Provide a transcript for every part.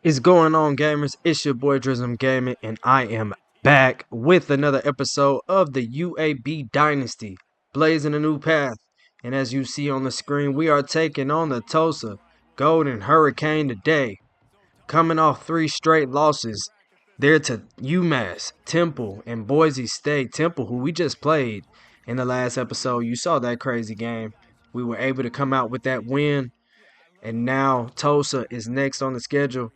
Is going on, gamers? It's your boy Drizzum Gaming, and I am back with another episode of the UAB Dynasty, blazing a new path. And as you see on the screen, we are taking on the Tulsa Golden Hurricane today, coming off 3 straight losses. They're to UMass, Temple, and Boise State. Temple, who we just played in the last episode. You saw that crazy game. We were able to come out with that win, and now Tulsa is next on the schedule.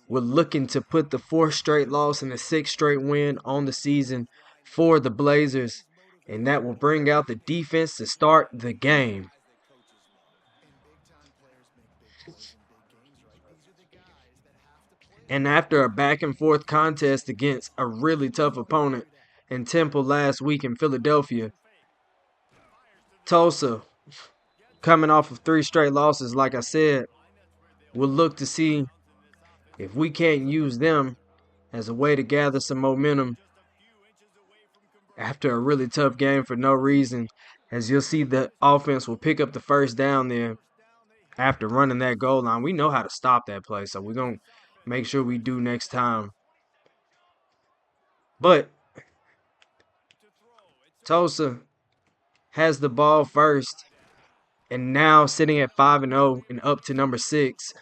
We're looking to put the 4th straight loss and the 6th straight win on the season for the Blazers, and that will bring out the defense to start the game. And after a back and forth contest against a really tough opponent in Temple last week in Philadelphia, Tulsa, coming off of 3 straight losses, like I said, we'll look to see if we can't use them as a way to gather some momentum after a really tough game for no reason. As you'll see, the offense will pick up the first down there after running that goal line. We know how to stop that play, so we're going to make sure we do next time. But Tulsa has the ball first, and now sitting at 5-0 and up to number 6.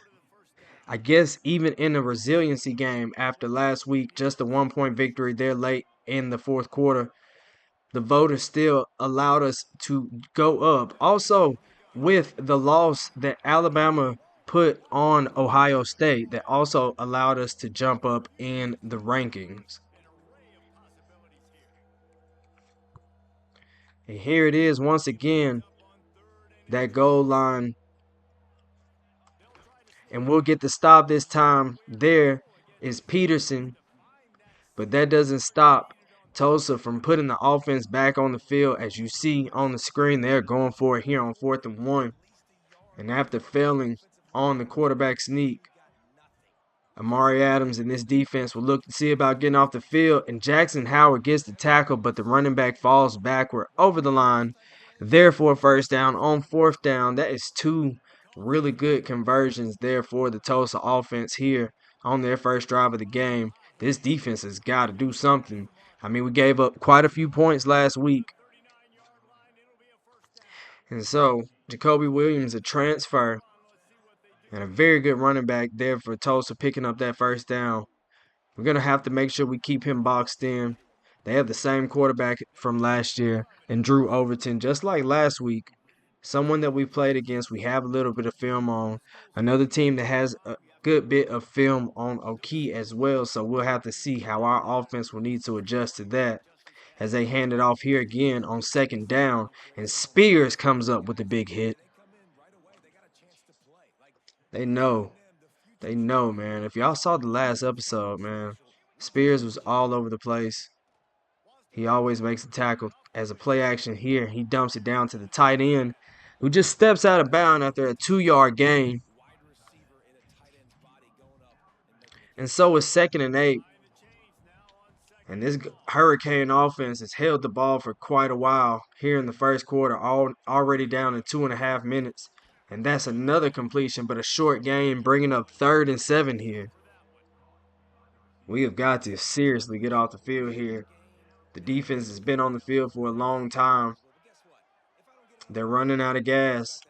I guess even in a resiliency game after last week, just a 1-point victory there late in the 4th quarter, the voters still allowed us to go up. Also, with the loss that Alabama put on Ohio State, that also allowed us to jump up in the rankings. And here it is once again, that goal line. And we'll get the stop this time. There is Peterson, but that doesn't stop Tulsa from putting the offense back on the field. As you see on the screen, they're going for it here on 4th and 1. And after failing on the quarterback sneak, Amari Adams and this defense will look to see about getting off the field. And Jackson Howard gets the tackle, but the running back falls backward over the line. Therefore, first down on 4th down. That is 2 really good conversions there for the Tulsa offense here on their first drive of the game. This defense has got to do something. I mean, we gave up quite a few points last week. And so, Jacoby Williams, a transfer, and a very good running back there for Tulsa picking up that first down. We're going to have to make sure we keep him boxed in. They have the same quarterback from last year, and Drew Overton, just like last week. Someone that we played against, we have a little bit of film on. Another team that has a good bit of film on Oehlke as well, so we'll have to see how our offense will need to adjust to that. As they hand it off here again on 2nd down, and Spears comes up with a big hit. They know, man. If y'all saw the last episode, man, Spears was all over the place. He always makes a tackle. As a play action here, he dumps it down to the tight end, who just steps out of bounds after a 2-yard gain. And so it's 2nd and 8. And this Hurricane offense has held the ball for quite a while here in the first quarter, already down in 2.5 minutes. And that's another completion, but a short game, bringing up 3rd and 7 here. We have got to seriously get off the field here. The defense has been on the field for a long time. They're running out of gas.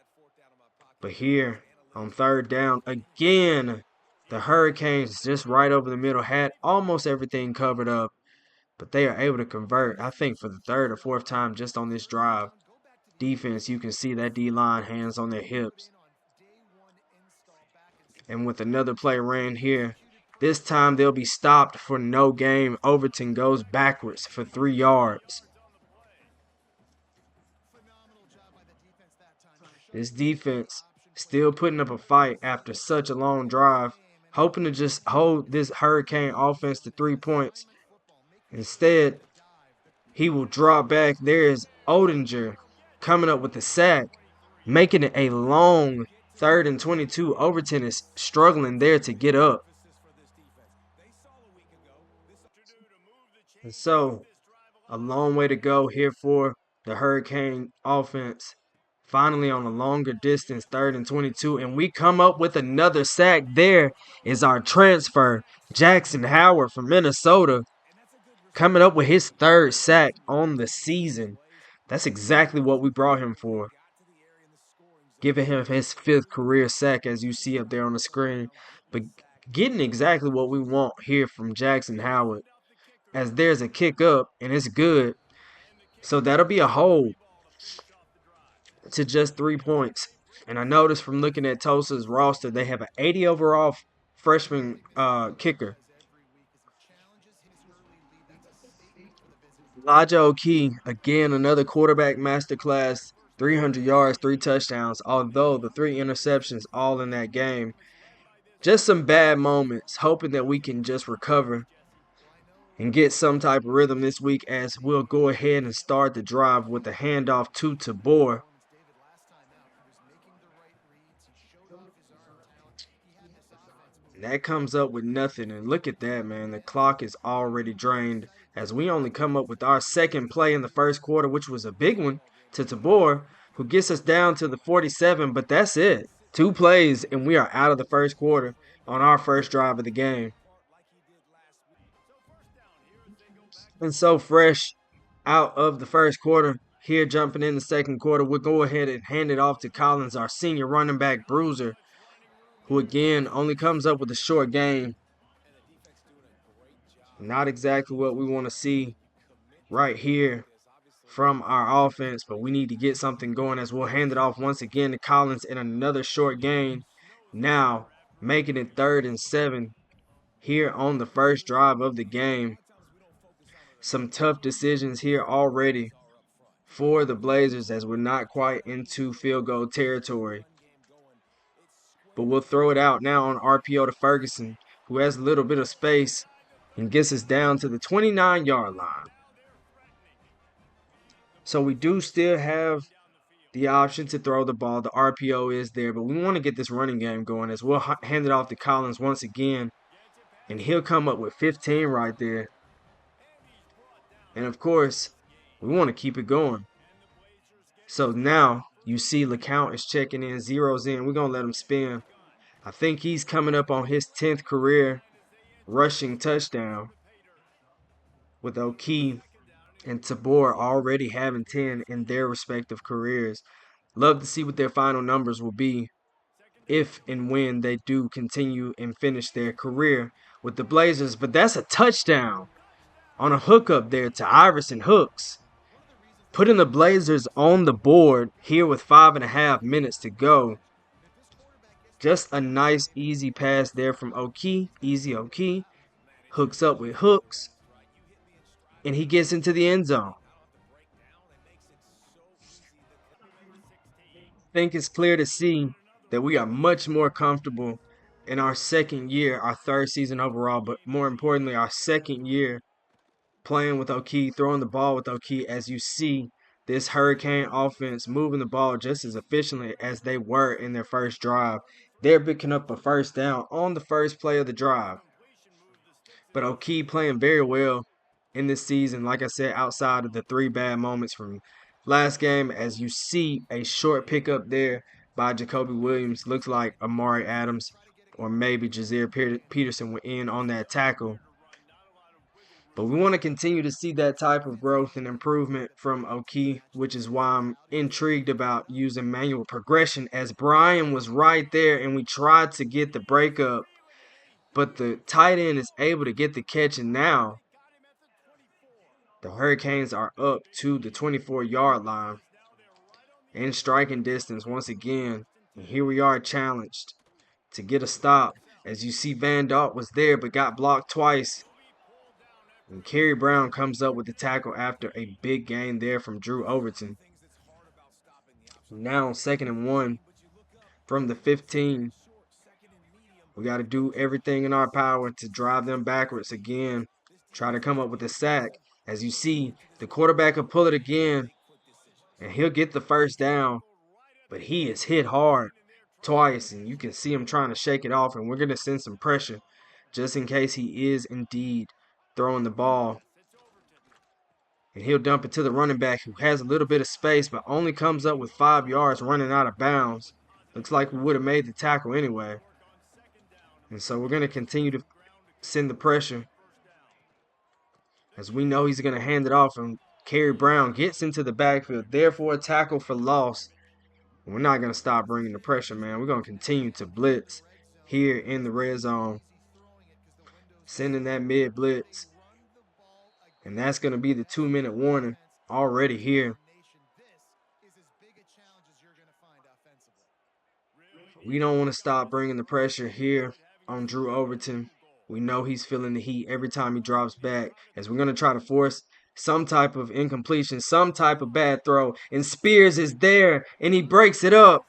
But here on 3rd down, again, the Hurricanes just right over the middle had almost everything covered up. But they are able to convert, I think, for the 3rd or 4th time just on this drive. Defense, you can see that D-line hands on their hips. And with another play ran here, this time they'll be stopped for no gain. Overton goes backwards for 3 yards. This defense still putting up a fight after such a long drive, hoping to just hold this Hurricane offense to 3 points. Instead, he will draw back. There's Odinger coming up with the sack, making it a long 3rd and 22. Overton is struggling there to get up. And so, a long way to go here for the Hurricane offense. Finally on a longer distance, 3rd and 22, and we come up with another sack. There is our transfer, Jackson Howard from Minnesota, coming up with his 3rd sack on the season. That's exactly what we brought him for. Giving him his 5th career sack, as you see up there on the screen. But getting exactly what we want here from Jackson Howard, as there's a kick up, and it's good. So that'll be a hold to just 3 points. And I noticed from looking at Tulsa's roster, they have an 80 overall freshman kicker. Elijah Oehlke, again, another quarterback masterclass, 300 yards, 3 touchdowns, although the 3 interceptions all in that game. Just some bad moments, hoping that we can just recover and get some type of rhythm this week, as we'll go ahead and start the drive with a handoff to Tabor. And that comes up with nothing. And look at that, man. The clock is already drained, as we only come up with our 2nd play in the 1st quarter, which was a big one, to Tabor, who gets us down to the 47. But that's it. 2 plays, and we are out of the 1st quarter on our 1st drive of the game. And so fresh out of the 1st quarter, here jumping in the 2nd quarter, we'll go ahead and hand it off to Collins, our senior running back bruiser, who again only comes up with a short game. Not exactly what we want to see right here from our offense, but we need to get something going, as we'll hand it off once again to Collins in another short gain. Now making it 3rd and 7 here on the 1st drive of the game. Some tough decisions here already for the Blazers, as we're not quite into field goal territory. But we'll throw it out now on RPO to Ferguson, who has a little bit of space and gets us down to the 29-yard line. So we do still have the option to throw the ball. The RPO is there, but we want to get this running game going, as we'll hand it off to Collins once again, and he'll come up with 15 right there. And of course, we want to keep it going. So now you see LeCount is checking in, zeroes in. We're going to let him spin. I think he's coming up on his 10th career rushing touchdown, with Oehlke and Tabor already having 10 in their respective careers. Love to see what their final numbers will be if and when they do continue and finish their career with the Blazers. But that's a touchdown on a hookup there to Iverson Hooks, putting the Blazers on the board here with 5.5 minutes to go. Just a nice, easy pass there from Oehlke. Easy Oehlke. Hooks up with Hooks, and he gets into the end zone. I think it's clear to see that we are much more comfortable in our 2nd year, our 3rd season overall, but more importantly, our 2nd year playing with Oehlke, throwing the ball with Oehlke, as you see this Hurricane offense moving the ball just as efficiently as they were in their 1st drive. They're picking up a 1st down on the 1st play of the drive. But Oehlke playing very well in this season, like I said, outside of the 3 bad moments from last game, as you see a short pickup there by Jacoby Williams. Looks like Amari Adams or maybe Jazeer Peterson went in on that tackle. But we want to continue to see that type of growth and improvement from Oehlke, which is why I'm intrigued about using manual progression, as Brian was right there and we tried to get the breakup, but the tight end is able to get the catch, and now the Hurricanes are up to the 24-yard line in striking distance once again. And here we are challenged to get a stop, as you see Van Dalt was there but got blocked twice. And Kerry Brown comes up with the tackle after a big gain there from Drew Overton. Now 2nd and 1 from the 15. We got to do everything in our power to drive them backwards again. Try to come up with a sack. As you see, the quarterback will pull it again, and he'll get the 1st down. But he is hit hard twice, and you can see him trying to shake it off, and we're going to send some pressure just in case he is indeed throwing the ball. And he'll dump it to the running back who has a little bit of space but only comes up with 5 yards running out of bounds. Looks like we would have made the tackle anyway. And so we're going to continue to send the pressure as we know he's going to hand it off, and Kerry Brown gets into the backfield, therefore a tackle for loss. We're not going to stop bringing the pressure, man. We're going to continue to blitz here in the red zone, sending that mid blitz. And that's going to be the 2-minute warning already here. We don't want to stop bringing the pressure here on Drew Overton. We know he's feeling the heat every time he drops back, as we're going to try to force some type of incompletion, some type of bad throw. And Spears is there, and he breaks it up.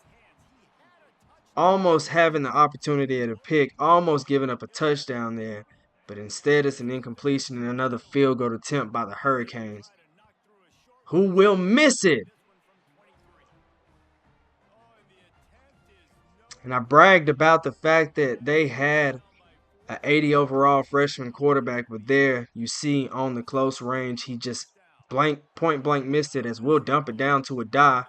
Almost having the opportunity at a pick, almost giving up a touchdown there. But instead, it's an incompletion and another field goal attempt by the Hurricanes, who will miss it. And I bragged about the fact that they had an 80 overall freshman quarterback, but there you see on the close range, he just point blank missed it, as we'll dump it down to a die,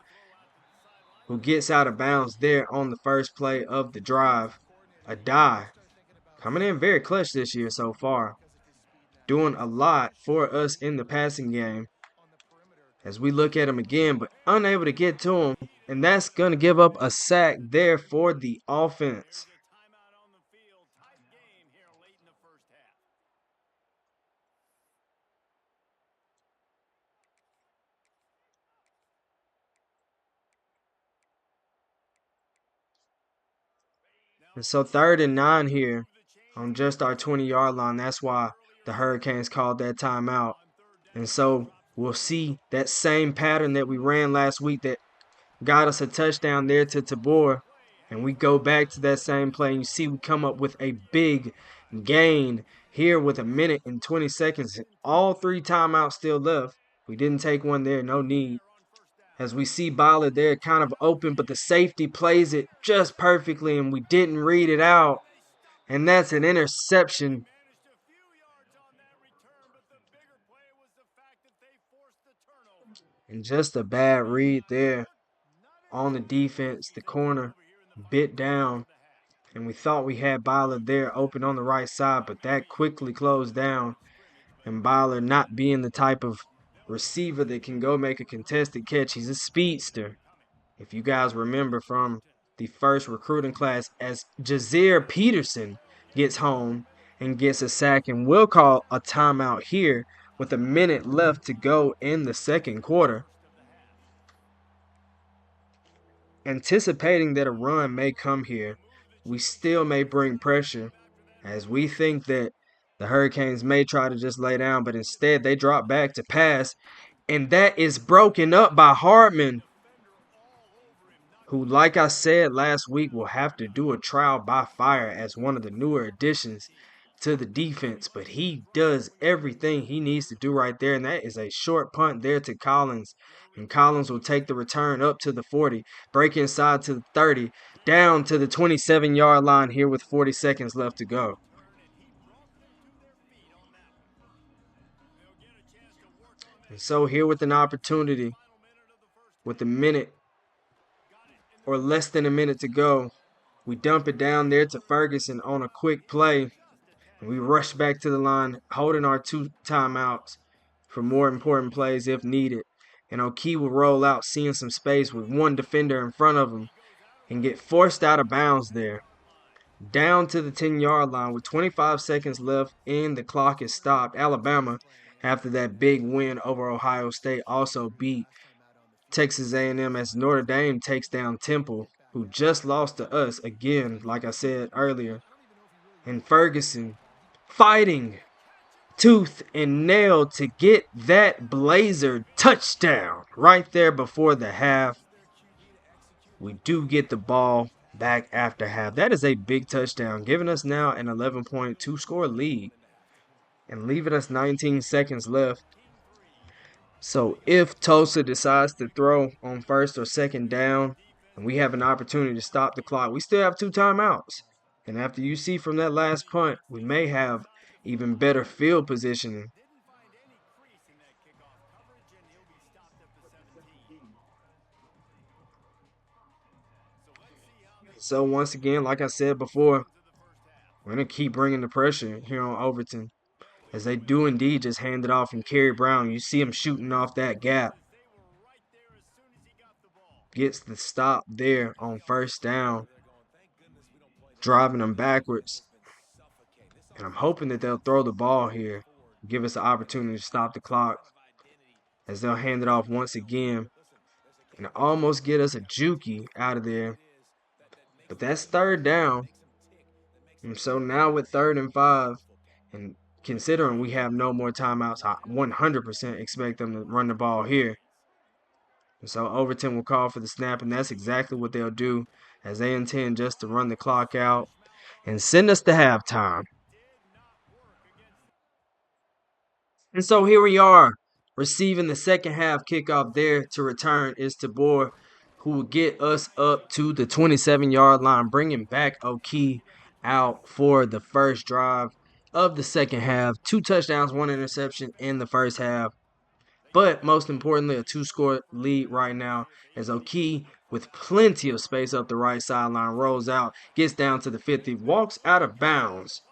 who gets out of bounds there on the first play of the drive. A die coming in very clutch this year so far, doing a lot for us in the passing game. As we look at him again, but unable to get to him, and that's going to give up a sack there for the offense. And so 3rd and 9 here on just our 20-yard line. That's why the Hurricanes called that timeout. And so we'll see that same pattern that we ran last week that got us a touchdown there to Tabor. And we go back to that same play, and you see we come up with a big gain here with 1 minute and 20 seconds. All 3 timeouts still left. We didn't take one there, no need. As we see Ballard there kind of open, but the safety plays it just perfectly, and we didn't read it out. And that's an interception. And just a bad read there on the defense. The corner bit down, and we thought we had Ballard there open on the right side, but that quickly closed down. And Ballard, not being the type of receiver that can go make a contested catch, he's a speedster. If you guys remember from the first recruiting class, as Jazeer Peterson gets home and gets a sack, and we'll call a timeout here with 1 minute left to go in the 2nd quarter. Anticipating that a run may come here, we still may bring pressure, as we think that the Hurricanes may try to just lay down, but instead they drop back to pass, and that is broken up by Hardman, who, like I said last week, will have to do a trial by fire as one of the newer additions to the defense. But he does everything he needs to do right there, and that is a short punt there to Collins. And Collins will take the return up to the 40, break inside to the 30, down to the 27-yard line here with 40 seconds left to go. And so here with an opportunity, with 1 minute or less than 1 minute to go, we dump it down there to Ferguson on a quick play. And we rush back to the line, holding our 2 timeouts for more important plays if needed. And Oehlke will roll out, seeing some space with 1 defender in front of him, and get forced out of bounds there. Down to the 10-yard line with 25 seconds left and the clock is stopped. Alabama, after that big win over Ohio State, also beat Texas A&M as Notre Dame takes down Temple, who just lost to us again, like I said earlier. And Ferguson fighting tooth and nail to get that Blazer touchdown right there before the half. We do get the ball back after half. That is a big touchdown, giving us now an 11.2 score lead and leaving us 19 seconds left. So if Tulsa decides to throw on 1st or 2nd down and we have an opportunity to stop the clock, we still have 2 timeouts. And after you see from that last punt, we may have even better field positioning. So once again, like I said before, we're going to keep bringing the pressure here on Overton, as they do indeed just hand it off, and Kerry Brown, you see him shooting off that gap. Gets the stop there on first down, driving them backwards. And I'm hoping that they'll throw the ball here, give us the opportunity to stop the clock, as they'll hand it off once again and almost get us a jukey out of there. But that's third down. And so now with 3rd and 5, and considering we have no more timeouts, I 100% expect them to run the ball here. And so Overton will call for the snap, and that's exactly what they'll do, as they intend just to run the clock out and send us to halftime. And so here we are, receiving the second half kickoff. There to return is Tabor, who will get us up to the 27-yard line, bringing back Oehlke out for the first drive of the second half. 2 touchdowns, 1 interception in the first half. But most importantly, a 2-score lead right now, as Oehlke, with plenty of space up the right sideline, rolls out, gets down to the 50, walks out of bounds.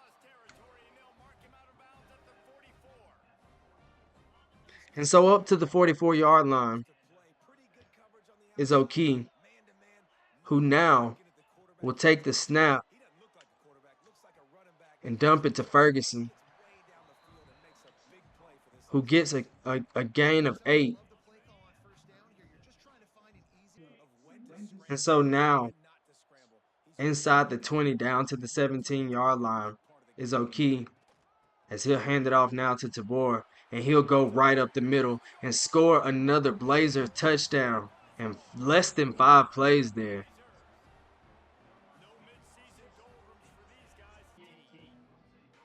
And so up to the 44-yard line is Oehlke, who now will take the snap and dump it to Ferguson, who gets a gain of 8. And so now, inside the 20, down to the 17-yard line, is Oehlke, as he'll hand it off now to Tabor, and he'll go right up the middle and score another Blazer touchdown in less than 5 plays there.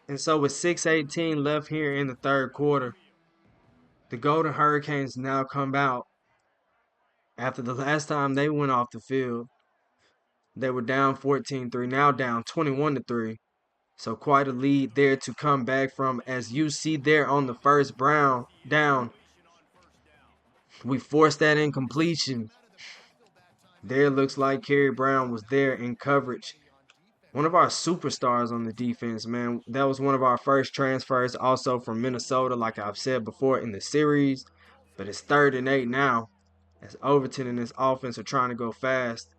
And so with 6:18 left here in the third quarter, the Golden Hurricanes now come out. After the last time they went off the field, they were down 14-3, now down 21-3. So quite a lead there to come back from, as you see there on the first down. We forced that incompletion. There looks like Kerry Brown was there in coverage. One of our superstars on the defense, man. That was one of our first transfers, also from Minnesota, like I've said before in the series. But it's 3rd and 8 now, as Overton and his offense are trying to go fast.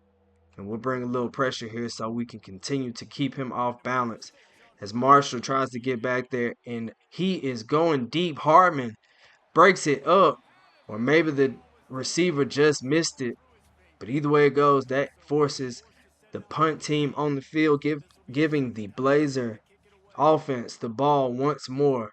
And we'll bring a little pressure here so we can continue to keep him off balance, as Marshall tries to get back there, and he is going deep. Hardman breaks it up, or maybe the receiver just missed it. But either way it goes, that forces the punt team on the field, giving the Blazer offense the ball once more.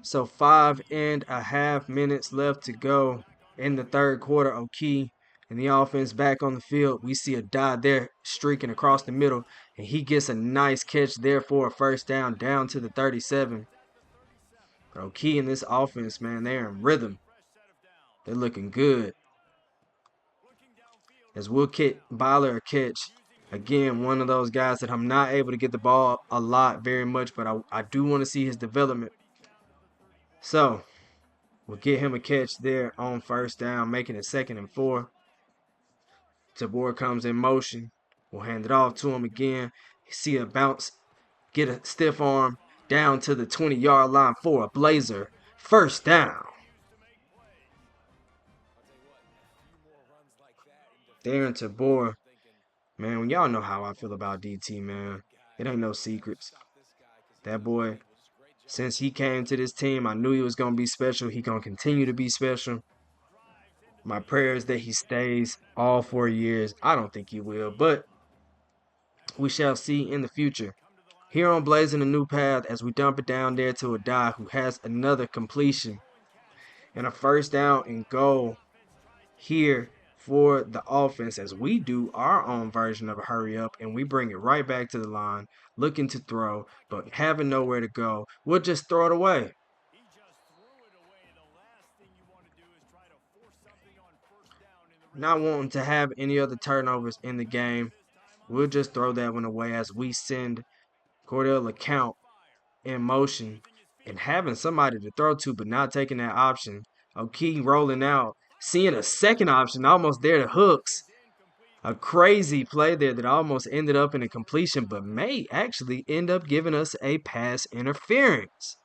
So 5.5 minutes left to go in the third quarter. Oehlke and the offense back on the field. We see a Dodd there streaking across the middle, and he gets a nice catch there for a first down to the 37. But Oehlke and this offense, man, they're in rhythm. They're looking good. As we'll get Byler a catch. Again, one of those guys that I'm not able to get the ball a lot very much, but I do want to see his development. So we'll get him a catch there on first down, making it 2nd and 4. Tabor comes in motion. We'll hand it off to him again. See a bounce, get a stiff arm down to the 20-yard line for a Blazer first down. Darren Tabor, man, when y'all know how I feel about DT, man. It ain't no secrets. That boy, since he came to this team, I knew he was going to be special. He going to continue to be special. My prayer is that he stays all 4 years. I don't think he will, but we shall see in the future. Here on Blazing a New Path, as we dump it down there to Adai, who has another completion and a first down and goal here for the offense, as we do our own version of a hurry up, and we bring it right back to the line, looking to throw, but having nowhere to go. We'll just throw it away. Not wanting to have any other turnovers in the game, we'll just throw that one away, as we send Cordell LeCount in motion and having somebody to throw to, but not taking that option. Oehlke rolling out, seeing a second option almost there to Hooks. A crazy play there that almost ended up in a completion, but may actually end up giving us a pass interference.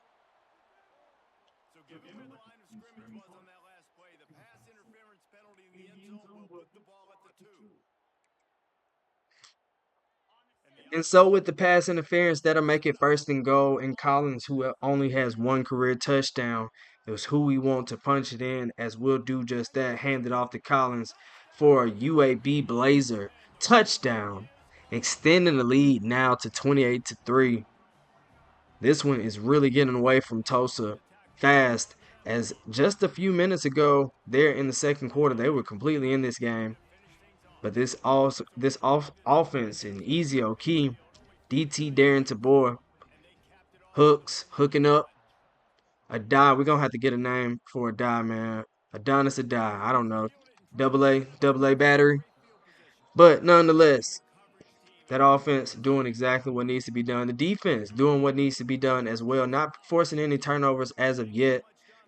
And so with the pass interference, that'll make it 1st and goal. And Collins, who only has one career touchdown, is who we want to punch it in, as we'll do just that. Hand it off to Collins for a UAB Blazer touchdown, extending the lead now to 28-3. This one is really getting away from Tulsa fast, as just a few minutes ago, there in the second quarter, they were completely in this game. But this offense and Easy Oehlke, DT Darren Tabor, Hooks, hooking up. A die. We're gonna have to get a name for a die, man. Adonis a die. I don't know. Double A battery. But nonetheless, that offense doing exactly what needs to be done. The defense doing what needs to be done as well. Not forcing any turnovers as of yet,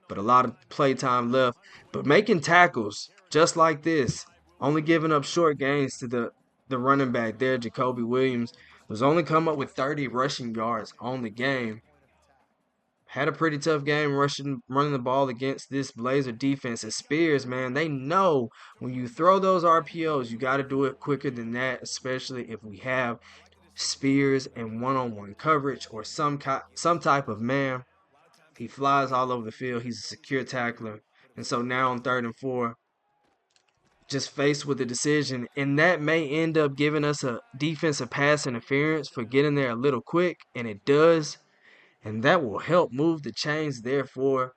but a lot of play time left. But making tackles just like this. Only giving up short gains to the running back there, Jacoby Williams, was only come up with 30 rushing yards on the game. Had a pretty tough game running the ball against this Blazer defense. And Spears, man, they know when you throw those RPOs, you got to do it quicker than that, especially if we have Spears in one-on-one coverage or some type of man. He flies all over the field. He's a secure tackler. And so now on 3rd and 4, just faced with a decision, and that may end up giving us a defensive pass interference for getting there a little quick, and it does. And that will help move the chains. Therefore,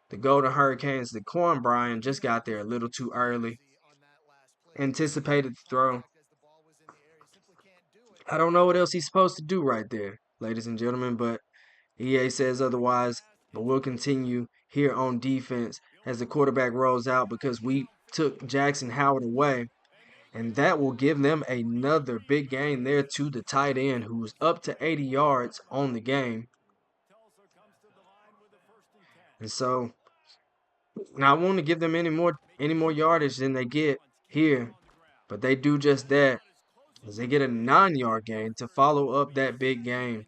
the Golden Hurricanes, the Corn Bryan, just got there a little too early. Anticipated the throw. I don't know what else he's supposed to do right there, ladies and gentlemen, but EA says otherwise. But we'll continue here on defense as the quarterback rolls out, because we took Jackson Howard away. And that will give them another big gain there to the tight end, who's up to 80 yards on the game. And so now I want to give them any more yardage than they get here, but they do just that, as they get a 9-yard gain to follow up that big gain.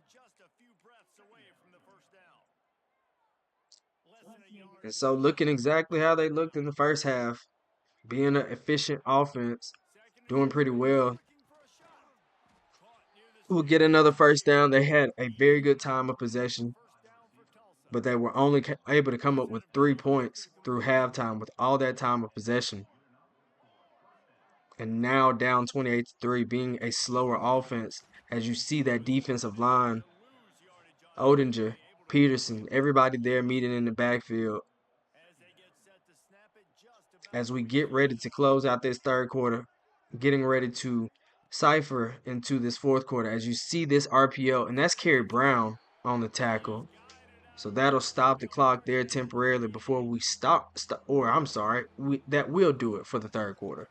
And so looking exactly how they looked in the first half, being an efficient offense, doing pretty well. We'll get another first down. They had a very good time of possession, but they were only able to come up with 3 points through halftime with all that time of possession. And now down 28-3, being a slower offense, as you see that defensive line, Odinger, Peterson, everybody there meeting in the backfield. As we get ready to close out this third quarter, getting ready to cipher into this fourth quarter, as you see this RPO, and that's Kerry Brown on the tackle. So that'll stop the clock there temporarily before we that will do it for the third quarter.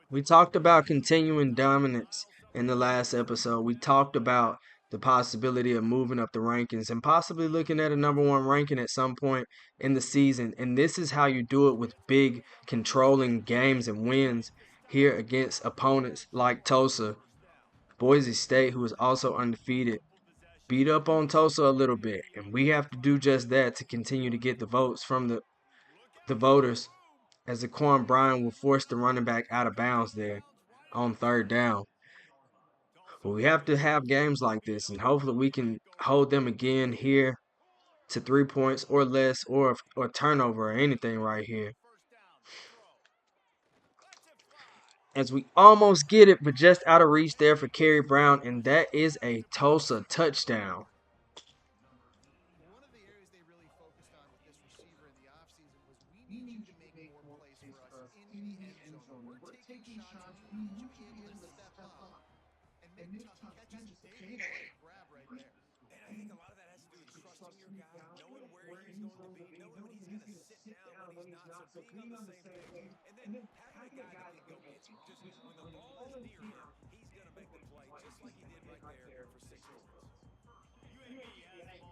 We talked about continuing dominance in the last episode. We talked about the possibility of moving up the rankings and possibly looking at a #1 ranking at some point in the season. And this is how you do it, with big controlling games and wins here against opponents like Tulsa. Boise State, who is also undefeated, beat up on Tulsa a little bit. And we have to do just that to continue to get the votes from the voters, as the Quan Bryan will force the running back out of bounds there on 3rd down. But we have to have games like this, and hopefully we can hold them again here to 3 points or less, or turnover or anything right here. As we almost get it, but just out of reach there for Kerry Brown, and that is a Tulsa touchdown.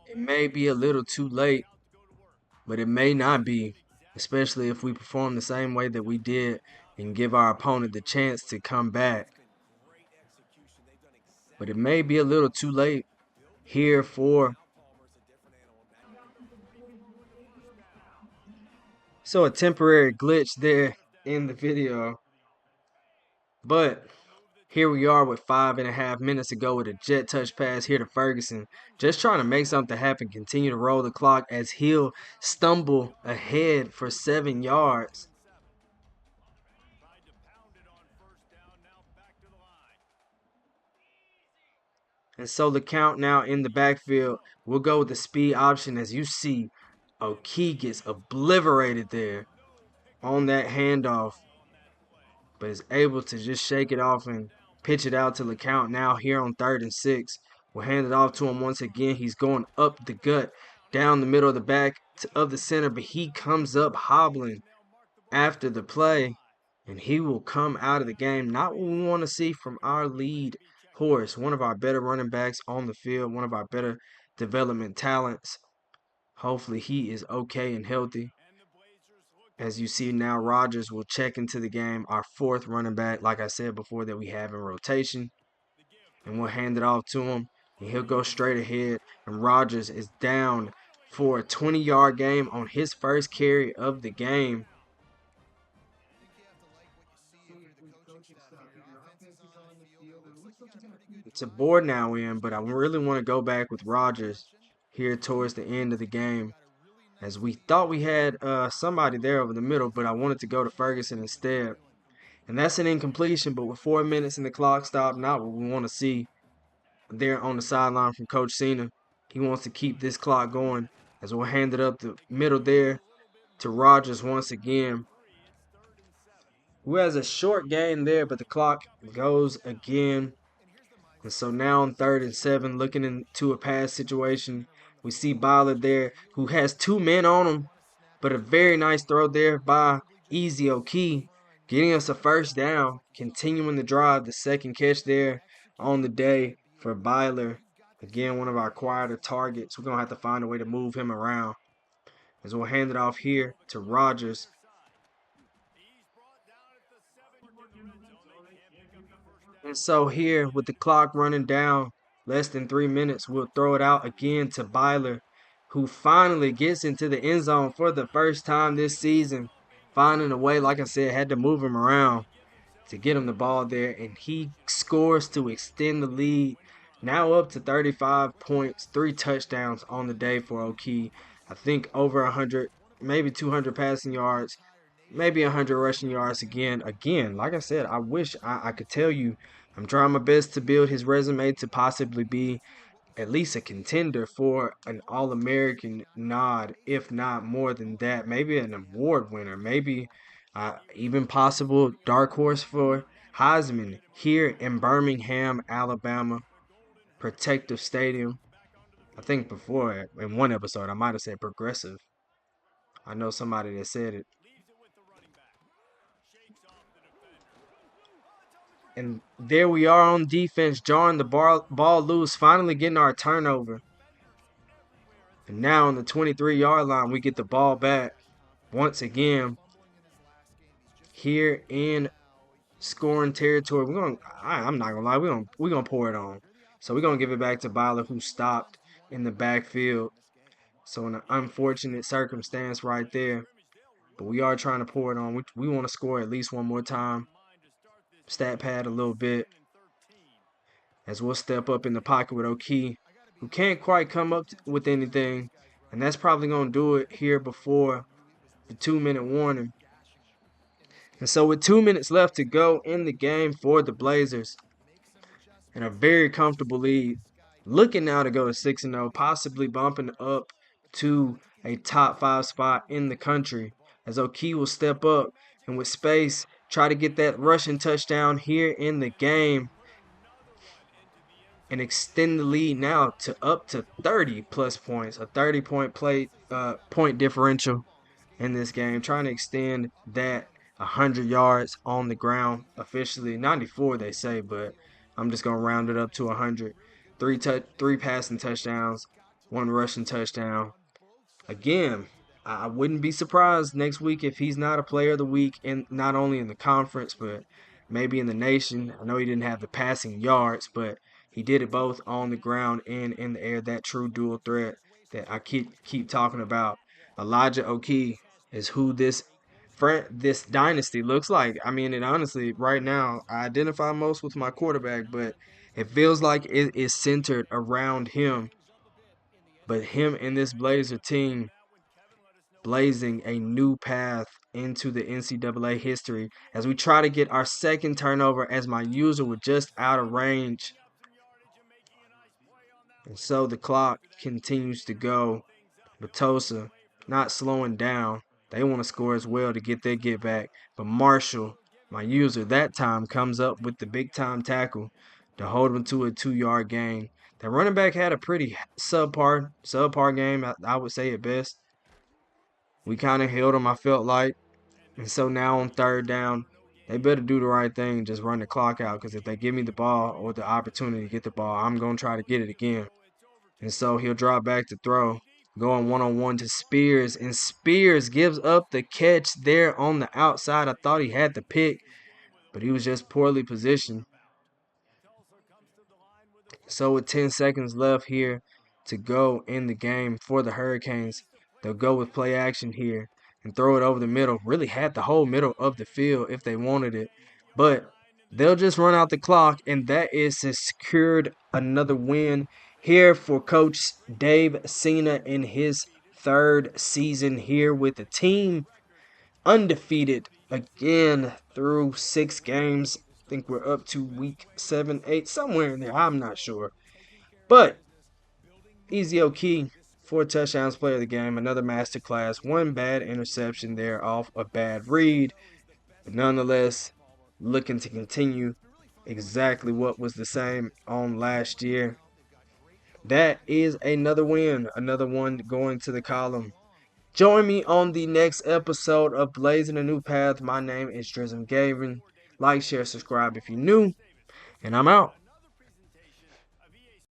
It may be a little too late, but it may not be, especially if we perform the same way that we did and give our opponent the chance to come back. But it may be a little too late here for. So a temporary glitch there in the video. But here we are with 5.5 minutes to go with a jet touch pass here to Ferguson. Just trying to make something happen, continue to roll the clock as he'll stumble ahead for 7 yards. And so the count now in the backfield, we'll go with the speed option. As you see, Oehlke gets obliterated there on that handoff, but is able to just shake it off and pitch it out to the count now here on 3rd and 6. We'll hand it off to him once again. He's going up the gut, down the middle of the back of the center, but he comes up hobbling after the play, and he will come out of the game. Not what we want to see from our lead horse, one of our better running backs on the field, one of our better development talents. Hopefully he is okay and healthy. As you see now, Rodgers will check into the game, our 4th running back, like I said before, that we have in rotation. And we'll hand it off to him, and he'll go straight ahead. And Rodgers is down for a 20-yard game on his first carry of the game. It's a board now in, but I really want to go back with Rodgers here towards the end of the game, as we thought we had somebody there over the middle, but I wanted to go to Ferguson instead. And that's an incompletion, but with 4 minutes in the clock stop, not what we want to see there on the sideline from Coach Cena. He wants to keep this clock going, as we'll hand it up the middle there to Rodgers once again, who has a short gain there, but the clock goes again. And so now on 3rd and 7, looking into a pass situation, we see Byler there, who has 2 men on him, but a very nice throw there by Elijah Oehlke, getting us a first down, continuing the drive, the second catch there on the day for Byler. Again, one of our quieter targets. We're going to have to find a way to move him around, as we'll hand it off here to Rodgers. And so here, with the clock running down, less than 3 minutes, we'll throw it out again to Byler, who finally gets into the end zone for the first time this season. Finding a way, like I said, had to move him around to get him the ball there, and he scores to extend the lead. Now up to 35 points, 3 touchdowns on the day for Oehlke. I think over 100, maybe 200 passing yards, maybe 100 rushing yards again. Again, like I said, I wish I could tell you I'm trying my best to build his resume to possibly be at least a contender for an All-American nod, if not more than that. Maybe an award winner, maybe even possible dark horse for Heisman here in Birmingham, Alabama, Protective Stadium. I think before in one episode I might have said progressive. I know somebody that said it. And there we are on defense, jarring the ball loose, finally getting our turnover. And now on the 23-yard line, we get the ball back once again here in scoring territory. I'm not gonna lie, we're gonna pour it on. So we're gonna give it back to Byler, who stopped in the backfield. So an unfortunate circumstance right there. But we are trying to pour it on. We want to score at least one more time. Stat pad a little bit, as we'll step up in the pocket with Oehlke, who can't quite come up with anything. And that's probably going to do it here before the 2-minute warning. And so with 2 minutes left to go in the game for the Blazers, and a very comfortable lead, looking now to go to 6-0, possibly bumping up to a top 5 spot in the country, as Oehlke will step up and with space try to get that rushing touchdown here in the game and extend the lead now to up to 30 plus points, a 30-point point differential. in this game, trying to extend that 100 yards on the ground officially. 94 they say, but I'm just gonna round it up to 100. Three passing touchdowns, one rushing touchdown. Again, I wouldn't be surprised next week if he's not a player of the week, in not only in the conference but maybe in the nation. I know he didn't have the passing yards, but he did it both on the ground and in the air. That true dual threat that I keep talking about. Elijah Oehlke is who this dynasty looks like. I mean, and honestly, right now I identify most with my quarterback, but it feels like it is centered around him. But him and this Blazer team blazing a new path into the NCAA history as we try to get our second turnover as my user was just out of range. And so the clock continues to go, but Tulsa not slowing down. They want to score as well to get their get back. But Marshall, my user, that time comes up with the big time tackle to hold him to a 2-yard gain. The running back had a pretty subpar game, I would say at best. We kind of held him, I felt like. And so now on third down, they better do the right thing and just run the clock out. Because if they give me the ball or the opportunity to get the ball, I'm going to try to get it again. And so he'll drop back to throw, going one-on-one to Spears. And Spears gives up the catch there on the outside. I thought he had the pick, but he was just poorly positioned. So with 10 seconds left here to go in the game for the Hurricanes, they'll go with play action here and throw it over the middle. Really had the whole middle of the field if they wanted it. But they'll just run out the clock, and that is secured another win here for Coach Dave Cena in his third season here with the team. Undefeated again through 6 games. I think we're up to week 7, 8, somewhere in there. I'm not sure. But Easy Oehlke, 4 touchdowns, player of the game, another masterclass, 1 bad interception there off a bad read. But nonetheless, looking to continue exactly what was the same on last year. That is another win, another one going to the column. Join me on the next episode of Blazing a New Path. My name is Drizzum Gavin. Like, share, subscribe if you're new, and I'm out.